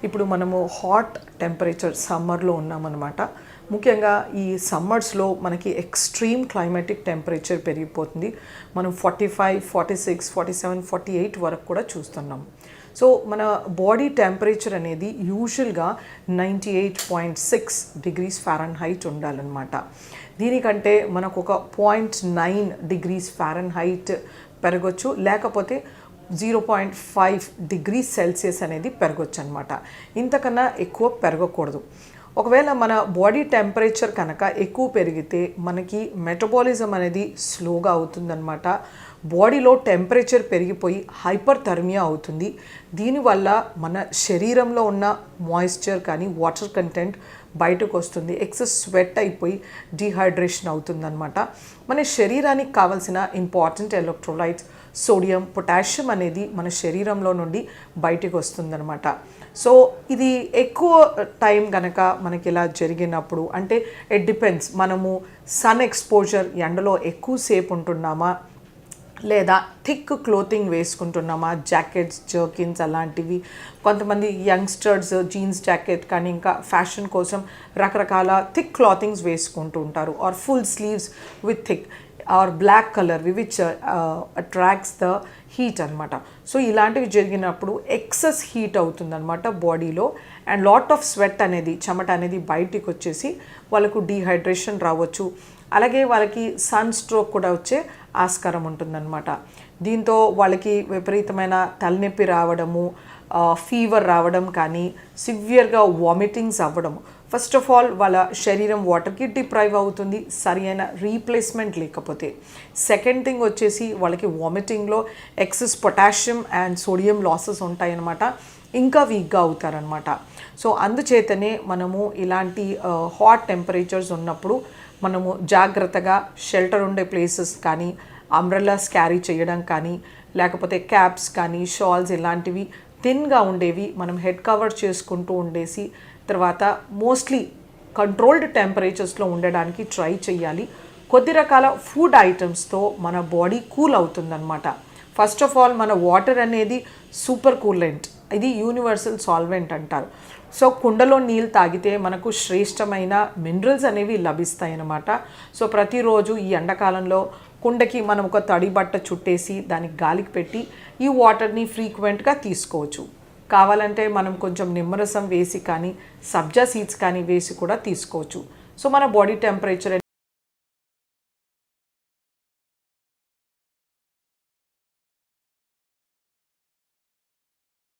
ఇప్పుడు మనము hot temperature సమ్మర్లో ఉన్నామన్నమాట. ముఖ్యంగా ఈ సమ్మర్స్లో మనకి ఎక్స్ట్రీమ్ క్లైమాటిక్ టెంపరేచర్ పెరిగిపోతుంది. మనం 45, 46, 47, 48 వరకు కూడా చూస్తున్నాం. సో మన బాడీ టెంపరేచర్ అనేది యూజువల్గా 98.6 డిగ్రీస్ ఫారెన్హైట్ ఉండాలన్నమాట. దీనికంటే మనకు ఒక 0.9 డిగ్రీస్ ఫారెన్హైట్ పెరగచ్చు, లేకపోతే 0.5 డిగ్రీస్ సెల్సియస్ అనేది పెరగచ్చు అనమాట. ఇంతకన్నా ఎక్కువ పెరగకూడదు. ఒకవేళ మన బాడీ టెంపరేచర్ కనుక ఎక్కువ పెరిగితే మనకి మెటబాలిజం అనేది స్లోగా అవుతుందన్నమాట. బాడీలో టెంపరేచర్ పెరిగిపోయి హైపర్థర్మియా అవుతుంది. దీనివల్ల మన శరీరంలో ఉన్న మాయిశ్చర్ కానీ వాటర్ కంటెంట్ బయటకు వస్తుంది. ఎక్సెస్ స్వెట్ అయిపోయి డీహైడ్రేషన్ అవుతుందన్నమాట. మన శరీరానికి కావాల్సిన ఇంపార్టెంట్ ఎలక్ట్రోలైట్స్ సోడియం, పొటాషియం అనేది మన శరీరంలో నుండి బయటకు వస్తుందన్నమాట. సో ఇది ఎక్కువ టైం కనుక మనకి ఇలా జరిగినప్పుడు, అంటే ఇట్ డిపెండ్స్, మనము సన్ ఎక్స్పోజర్ ఎండలో ఎక్కువసేపు ఉంటున్నామా, లేదా థిక్ క్లోతింగ్ వేసుకుంటున్నామా, జాకెట్స్, జర్కిన్స్ అలాంటివి. కొంతమంది యంగ్స్టర్స్ జీన్స్ జాకెట్ కానీ ఇంకా ఫ్యాషన్ కోసం రకరకాల థిక్ క్లాతింగ్స్ వేసుకుంటూ ఉంటారు, or full sleeves with thick or black colour which attracts the heat అనమాట. సో ఇలాంటివి జరిగినప్పుడు ఎక్సెస్ హీట్ అవుతుందన్నమాట బాడీలో, అండ్ లాట్ ఆఫ్ స్వెట్ అనేది, చెమట అనేది బయటికి వచ్చేసి వాళ్ళకు డీహైడ్రేషన్ రావచ్చు. అలాగే వాళ్ళకి సన్ స్ట్రోక్ కూడా వచ్చే ఆస్కారం ఉంటుందన్నమాట. దీంతో వాళ్ళకి విపరీతమైన తలనొప్పి రావడము, ఫీవర్ రావడం కానీ, సివియర్గా వామిటింగ్స్ అవ్వడము. ఫస్ట్ ఆఫ్ ఆల్ వాళ్ళ శరీరం వాటర్కి డిప్రైవ్ అవుతుంది, సరి అయిన రీప్లేస్మెంట్ లేకపోతే. సెకండ్ థింగ్ వచ్చేసి వాళ్ళకి వామిటింగ్లో excess potassium and sodium losses ఉంటాయన్నమాట, ఇంకా వీక్గా అవుతారనమాట. సో అందుచేతనే మనము ఇలాంటి హాట్ టెంపరేచర్స్ ఉన్నప్పుడు మనము జాగ్రత్తగా షెల్టర్ ఉండే ప్లేసెస్ కానీ, అంబ్రెల్లాస్ క్యారీ చేయడం కానీ, లేకపోతే క్యాప్స్ కానీ, షాల్స్ ఇలాంటివి థిన్గా ఉండేవి మనం హెడ్ కవర్ చేసుకుంటూ ఉండేసి, తర్వాత మోస్ట్లీ కంట్రోల్డ్ టెంపరేచర్స్లో ఉండడానికి ట్రై చేయాలి. కొద్ది రకాల ఫుడ్ ఐటమ్స్తో మన బాడీ కూల్ అవుతుందన్నమాట. ఫస్ట్ ఆఫ్ ఆల్ మన వాటర్ అనేది సూపర్ కూలెంట్, ఇది యూనివర్సల్ సాల్వెంట్ అంటారు. సో కుండలో నీళ్ళు తాగితే మనకు శ్రేష్టమైన మినరల్స్ అనేవి లభిస్తాయి అన్నమాట. సో ప్రతిరోజు ఈ ఎండాకాలంలో కుండకి మనం ఒక తడి బట్ట చుట్టేసి దానికి గాలికి పెట్టి ఈ వాటర్ని ఫ్రీక్వెంట్గా తీసుకోవచ్చు. కావాలంటే మనం కొంచెం నిమ్మరసం వేసి కానీ, సబ్జా సీడ్స్ కానీ వేసి కూడా తీసుకోవచ్చు. సో మన బాడీ టెంపరేచర్